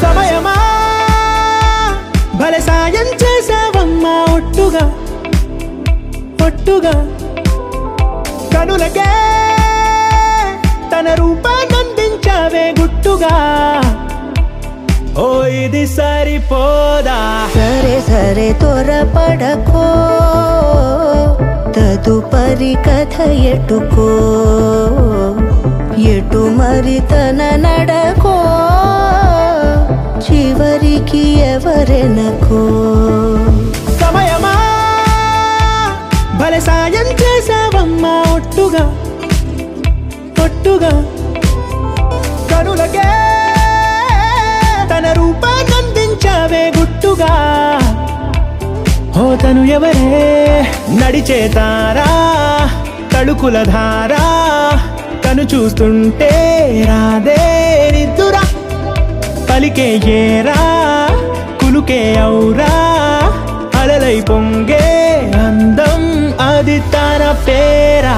సమయమా భలే సాయం చేసావమ్మా ఒట్టుగా ఒట్టుగా కనులకే తన రూపాన్నందించావే గుట్టుగా ఓ ఇది సరిపోదా సరే సరే త్వరపడకో తదుపరి కథ ఎటుకో ఎటు మరి తన నడకో చివరికి ఎవరెనకో సమయమా భలే సాయం చేసావమ్మా ఒట్టుగా ఒట్టుగా కనులకే తన రూపాన్నందించావే గుట్టుగా ఓ తను ఎవరే నడిచే తారా తడుకుల ధారా తను చూస్తుంటే రాదే నిద్దురా పలికే ఏరా కులుకే ఔరా అలలై పొంగే అందం అది తన పేరా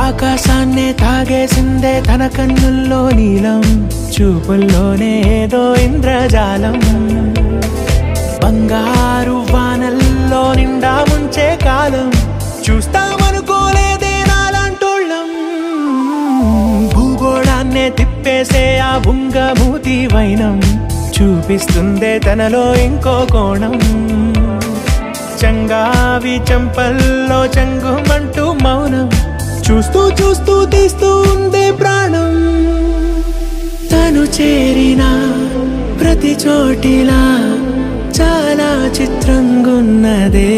ఆకాశాన్నే తాగేసిందే తన కన్నుల్లో నీలం చూపుల్లోనే ఏదో ఇంద్రజాలం బంగారు వానల్లో నిండా ముంచే కాలం చూస్తామనుకోలేదే నాలాంటోళ్ళం భూగోళాన్నే తిప్పేసే ఆ బుంగమూతి వైనం చూపిస్తుందే తనలో ఇంకో కోణం చంగావి చంపల్లో చంగుమంటూ మౌనం చూస్తూ చూస్తూ తీస్తూ ఉందే ప్రాణం తను చేరిన ప్రతి చోటిలా చాలా చిత్రంగున్నదే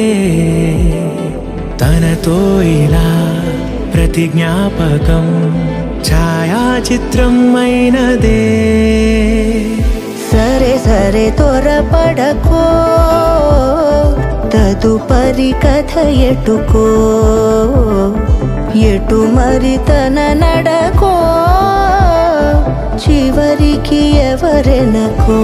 తనతో ఇలా ప్రతి జ్ఞాపకం ఛాయాచిత్రం అయినదే సరే సరే త్వరపడకో తదుపరి కథ ఎటుకో ఎటు మరి తన నడకో చివరికి ఎవరెనకో